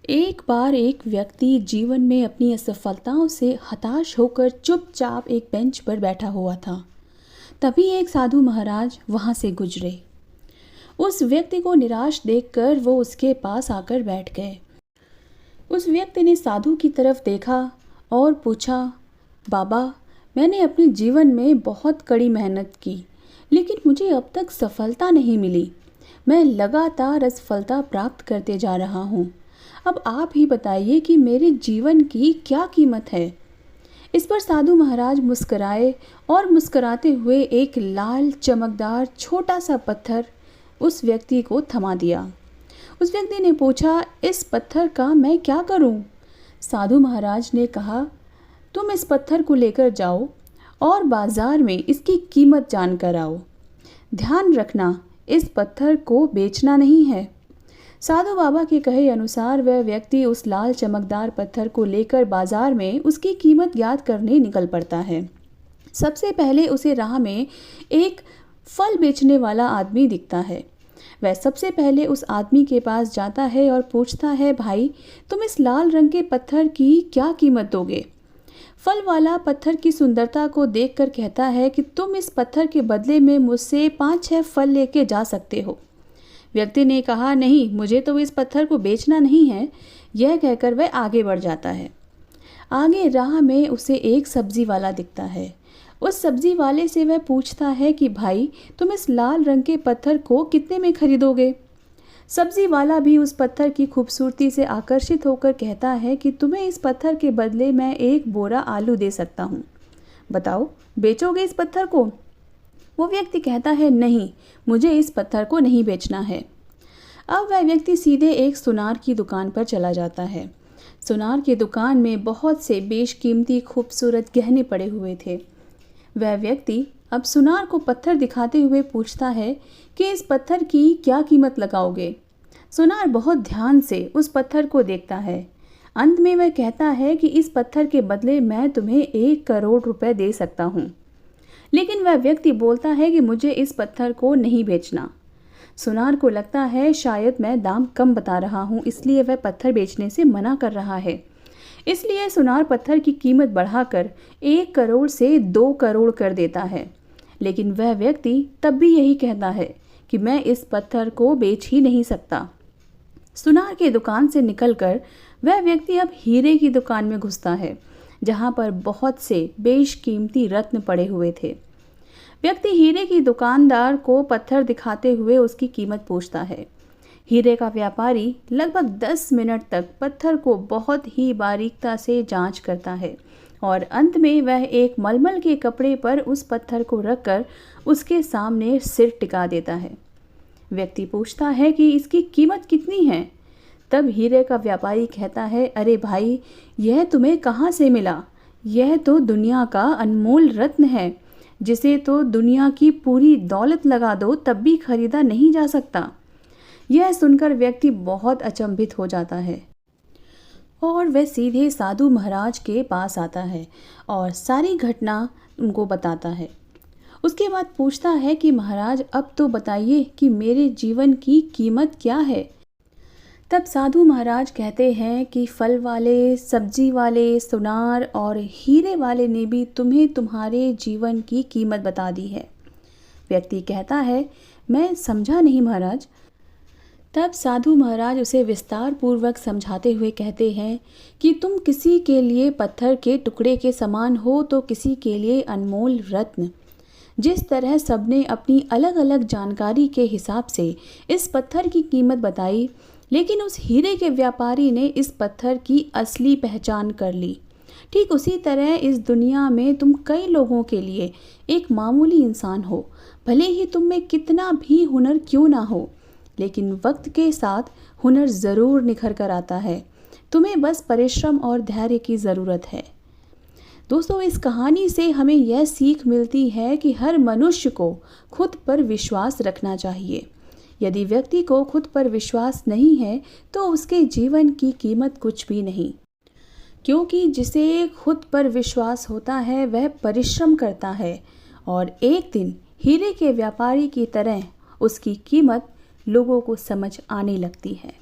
एक बार एक व्यक्ति जीवन में अपनी असफलताओं से हताश होकर चुपचाप एक बेंच पर बैठा हुआ था। तभी एक साधु महाराज वहां से गुजरे। उस व्यक्ति को निराश देखकर वो उसके पास आकर बैठ गए। उस व्यक्ति ने साधु की तरफ देखा और पूछा, बाबा, मैंने अपने जीवन में बहुत कड़ी मेहनत की, लेकिन मुझे अब तक सफलता नहीं मिली। मैं लगातार असफलता प्राप्त करते जा रहा हूँ। अब आप ही बताइए कि मेरे जीवन की क्या कीमत है। इस पर साधु महाराज मुस्कराए और मुस्कराते हुए एक लाल चमकदार छोटा सा पत्थर उस व्यक्ति को थमा दिया। उस व्यक्ति ने पूछा, इस पत्थर का मैं क्या करूं? साधु महाराज ने कहा, तुम इस पत्थर को लेकर जाओ और बाजार में इसकी कीमत जानकर आओ। ध्यान रखना, इस पत्थर को बेचना नहीं है। साधु बाबा के कहे अनुसार वह व्यक्ति उस लाल चमकदार पत्थर को लेकर बाजार में उसकी कीमत ज्ञात करने निकल पड़ता है। सबसे पहले उसे राह में एक फल बेचने वाला आदमी दिखता है। वह सबसे पहले उस आदमी के पास जाता है और पूछता है, भाई, तुम इस लाल रंग के पत्थर की क्या कीमत दोगे? फल वाला पत्थर की सुंदरता को देखकर कहता है कि तुम इस पत्थर के बदले में मुझसे 5-6 फल लेके जा सकते हो। व्यक्ति ने कहा, नहीं, मुझे तो इस पत्थर को बेचना नहीं है। यह कहकर वह आगे बढ़ जाता है। आगे राह में उसे एक सब्जी वाला दिखता है। उस सब्जी वाले से वह पूछता है कि भाई, तुम इस लाल रंग के पत्थर को कितने में खरीदोगे? सब्जी वाला भी उस पत्थर की खूबसूरती से आकर्षित होकर कहता है कि तुम्हें इस पत्थर के बदले मैं एक बोरा आलू दे सकता हूँ। बताओ, बेचोगे इस पत्थर को? वो व्यक्ति कहता है, नहीं, मुझे इस पत्थर को नहीं बेचना है। अब वह व्यक्ति सीधे एक सुनार की दुकान पर चला जाता है। सुनार की दुकान में बहुत से बेशकीमती खूबसूरत गहने पड़े हुए थे। वह व्यक्ति अब सुनार को पत्थर दिखाते हुए पूछता है कि इस पत्थर की क्या कीमत लगाओगे? सुनार बहुत ध्यान से उस पत्थर को देखता है। अंत में वह कहता है कि इस पत्थर के बदले मैं तुम्हें 1 करोड़ रुपए दे सकता हूँ। लेकिन वह व्यक्ति बोलता है कि मुझे इस पत्थर को नहीं बेचना। सुनार को लगता है शायद मैं दाम कम बता रहा हूँ, इसलिए वह पत्थर बेचने से मना कर रहा है। इसलिए सुनार पत्थर की कीमत बढ़ाकर 1 करोड़ से 2 करोड़ कर देता है। लेकिन वह व्यक्ति तब भी यही कहता है कि मैं इस पत्थर को बेच ही नहीं सकता। सुनार की दुकान से निकलकर वह व्यक्ति अब हीरे की दुकान में घुसता है, जहाँ पर बहुत से बेशकीमती रत्न पड़े हुए थे। व्यक्ति हीरे की दुकानदार को पत्थर दिखाते हुए उसकी कीमत पूछता है। हीरे का व्यापारी लगभग 10 मिनट तक पत्थर को बहुत ही बारीकता से जांच करता है और अंत में वह एक मलमल के कपड़े पर उस पत्थर को रखकर उसके सामने सिर टिका देता है। व्यक्ति पूछता है कि इसकी कीमत कितनी है? तब हीरे का व्यापारी कहता है, अरे भाई, यह तुम्हें कहाँ से मिला? यह तो दुनिया का अनमोल रत्न है, जिसे तो दुनिया की पूरी दौलत लगा दो तब भी खरीदा नहीं जा सकता। यह सुनकर व्यक्ति बहुत अचंभित हो जाता है और वह सीधे साधु महाराज के पास आता है और सारी घटना उनको बताता है। उसके बाद पूछता है कि महाराज, अब तो बताइए कि मेरे जीवन की कीमत क्या है? तब साधु महाराज कहते हैं कि फल वाले, सब्जी वाले, सुनार और हीरे वाले ने भी तुम्हें तुम्हारे जीवन की कीमत बता दी है। व्यक्ति कहता है, मैं समझा नहीं महाराज। तब साधु महाराज उसे विस्तार पूर्वक समझाते हुए कहते हैं कि तुम किसी के लिए पत्थर के टुकड़े के समान हो तो किसी के लिए अनमोल रत्न। जिस तरह सबने अपनी अलग अलग जानकारी के हिसाब से इस पत्थर की कीमत बताई, लेकिन उस हीरे के व्यापारी ने इस पत्थर की असली पहचान कर ली। ठीक उसी तरह इस दुनिया में तुम कई लोगों के लिए एक मामूली इंसान हो। भले ही तुम में कितना भी हुनर क्यों ना हो, लेकिन वक्त के साथ हुनर ज़रूर निखर कर आता है। तुम्हें बस परिश्रम और धैर्य की ज़रूरत है। दोस्तों, इस कहानी से हमें यह सीख मिलती है कि हर मनुष्य को खुद पर विश्वास रखना चाहिए। यदि व्यक्ति को खुद पर विश्वास नहीं है तो उसके जीवन की कीमत कुछ भी नहीं, क्योंकि जिसे खुद पर विश्वास होता है वह परिश्रम करता है और एक दिन हीरे के व्यापारी की तरह उसकी कीमत लोगों को समझ आने लगती है।